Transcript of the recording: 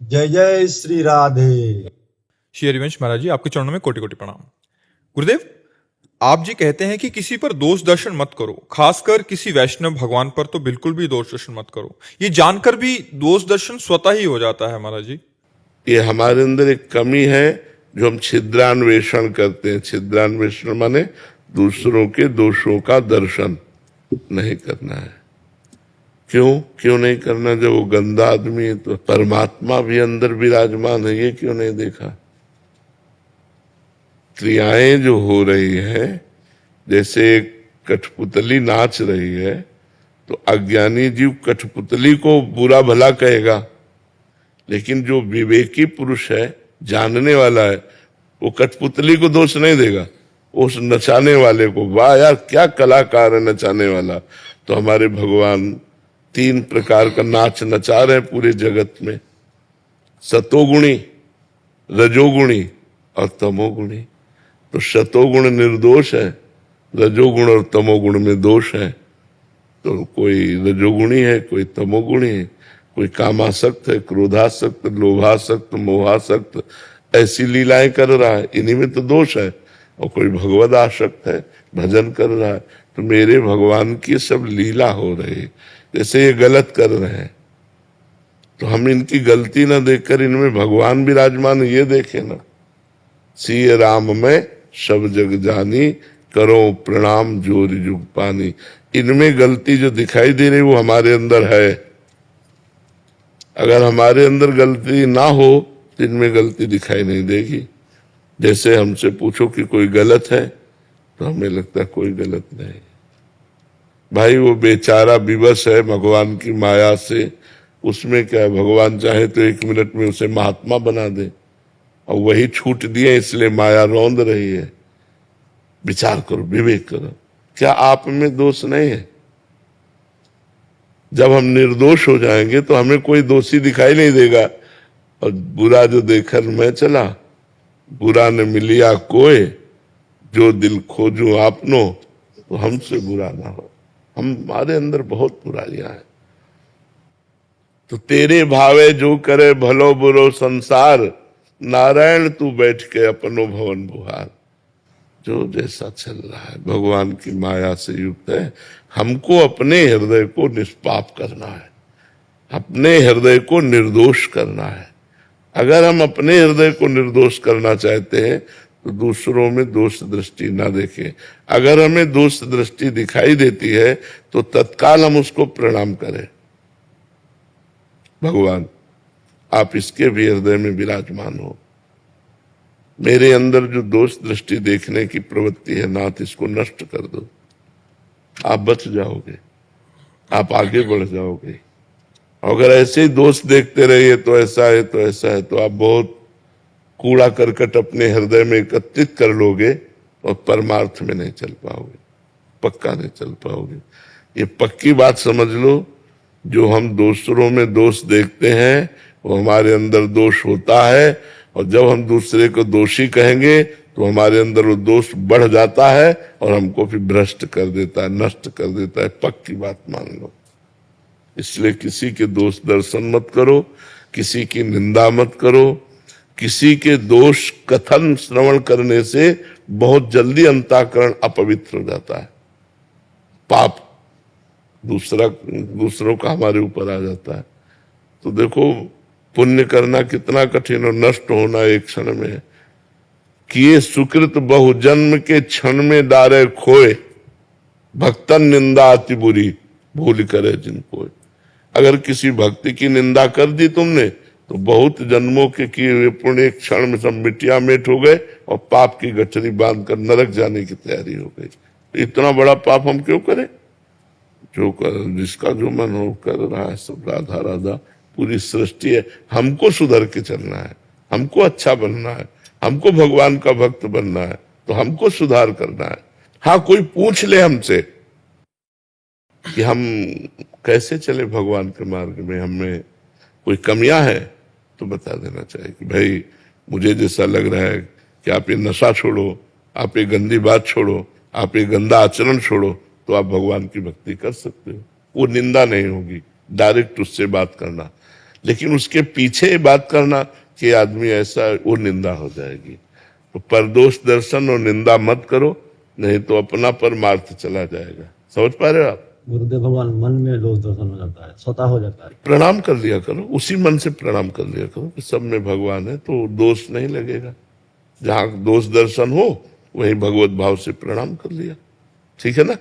जय जय श्री राधे। श्री हरिवंश महाराज जी, आपके चरणों में कोटि कोटि प्रणाम। गुरुदेव, आप जी कहते हैं कि किसी पर दोष दर्शन मत करो, खासकर किसी वैष्णव भगवान पर तो बिल्कुल भी दोष दर्शन मत करो। ये जानकर भी दोष दर्शन स्वतः ही हो जाता है महाराज जी। ये हमारे अंदर एक कमी है जो हम छिद्रान्वेषण करते हैं। छिद्रान्वेषण माने दूसरों के दोषों का दर्शन नहीं करना है। क्यों नहीं करना? जब वो गंदा आदमी है तो परमात्मा भी अंदर विराजमान है, ये क्यों नहीं देखा? क्रियाएं जो हो रही है, जैसे कठपुतली नाच रही है तो अज्ञानी जीव कठपुतली को बुरा भला कहेगा, लेकिन जो विवेकी पुरुष है, जानने वाला है, वो कठपुतली को दोष नहीं देगा, उस नचाने वाले को। वाह यार, क्या कलाकार है नचाने वाला। तो हमारे भगवान 3 प्रकार का नाच नचा रहे पूरे जगत में, सतोगुणी, रजोगुणी और तमोगुणी। तो सतोगुण निर्दोष है, रजोगुण और तमोगुण में दोष है। तो कोई रजोगुणी है, कोई तमोगुणी है, कोई कामासक्त है, क्रोधासक्त, लोभासक्त, मोहासक्त, ऐसी लीलाएं कर रहा है, इन्हीं में तो दोष है। और कोई भगवद आसक्त है, भजन कर रहा है, तो मेरे भगवान की सब लीला हो रही है। जैसे ये गलत कर रहे हैं तो हम इनकी गलती ना देखकर इनमें भगवान विराजमान ये देखे ना। सिय राम में सब जग जानी, करो प्रणाम जोर जुग पानी। इनमें गलती जो दिखाई दे रही वो हमारे अंदर है। अगर हमारे अंदर गलती ना हो तो इनमें गलती दिखाई नहीं देगी। जैसे हमसे पूछो कि कोई गलत है तो हमें लगता है कोई गलत नहीं। भाई वो बेचारा विवश है भगवान की माया से, उसमें क्या है? भगवान चाहे तो 1 मिनट में उसे महात्मा बना दे, और वही छूट दिए इसलिए माया रौंद रही है। विचार करो, विवेक करो, क्या आप में दोष नहीं है? जब हम निर्दोष हो जाएंगे तो हमें कोई दोषी दिखाई नहीं देगा। और बुरा जो देखकर मैं चला, बुरा न मिलिया कोई, जो दिल खोजू आपनो, तो हमसे बुरा ना हो। हमारे अंदर बहुत बुराइयां हैं। तो तेरे भावे जो करे भलो बुरो संसार, नारायण तू बैठ के अपनो भवन बुहार। जो जैसा चल रहा है भगवान की माया से युक्त है। हमको अपने हृदय को निष्पाप करना है, अपने हृदय को निर्दोष करना है। अगर हम अपने हृदय को निर्दोष करना चाहते हैं तो दूसरों में दोष दृष्टि ना देखें। अगर हमें दोष दृष्टि दिखाई देती है तो तत्काल हम उसको प्रणाम करें। भगवान, आप इसके भी हृदय में विराजमान हो। मेरे अंदर जो दोष दृष्टि देखने की प्रवृत्ति है नाथ, इसको नष्ट कर दो। आप बच जाओगे, आप आगे बढ़ जाओगे। अगर ऐसे ही दोष देखते रहिए तो ऐसा है तो ऐसा है, तो आप बहुत कूड़ा करकट अपने हृदय में एकत्रित कर लोगे और परमार्थ में नहीं चल पाओगे, पक्का नहीं चल पाओगे। ये पक्की बात समझ लो। जो हम दूसरों में दोष देखते हैं वो हमारे अंदर दोष होता है, और जब हम दूसरे को दोषी कहेंगे तो हमारे अंदर वो दोष बढ़ जाता है और हमको फिर भ्रष्ट कर देता है, नष्ट कर देता है। पक्की बात मान लो। इसलिए किसी के दोष दर्शन मत करो, किसी की निंदा मत करो। किसी के दोष कथन श्रवण करने से बहुत जल्दी अंतःकरण अपवित्र हो जाता है, पाप दूसरों का हमारे ऊपर आ जाता है। तो देखो, पुण्य करना कितना कठिन और नष्ट होना एक क्षण में है। किए सुकृत बहु जन्म के क्षण में डारे खोए, भक्तन निंदा अति बुरी भूल करे जिनको। अगर किसी भक्ति की निंदा कर दी तुमने तो बहुत जन्मों के किए हुए पुण्य एक क्षण में सब मिट्टिया मेट हो गए और पाप की गठरी बांधकर नरक जाने की तैयारी हो गई। इतना बड़ा पाप हम क्यों करें? जो कर, जिसका जो मन हो कर रहा है, सब राधा राधा, पूरी सृष्टि है। हमको सुधर के चलना है, हमको अच्छा बनना है, हमको भगवान का भक्त बनना है, तो हमको सुधार करना है। हाँ, कोई पूछ ले हमसे कि हम कैसे चले भगवान के मार्ग में, हमें कोई कमियां हैं, तो बता देना चाहिए कि भाई मुझे जैसा लग रहा है कि आप ये नशा छोड़ो, आप ये गंदी बात छोड़ो, आप ये गंदा आचरण छोड़ो, तो आप भगवान की भक्ति कर सकते हो। वो निंदा नहीं होगी, डायरेक्ट उससे बात करना। लेकिन उसके पीछे बात करना कि आदमी ऐसा, वो निंदा हो जाएगी। तो परदोष दर्शन और निंदा मत करो, नहीं तो अपना परमार्थ चला जाएगा। समझ पा रहे हो आप? गुरुदेव भगवान मन में दोष दर्शन हो जाता है, स्वतः हो जाता है। प्रणाम कर लिया करो, उसी मन से प्रणाम कर लिया करो कि सब में भगवान है, तो दोष नहीं लगेगा। जहां दोष दर्शन हो वहीं भगवत भाव से प्रणाम कर लिया, ठीक है ना।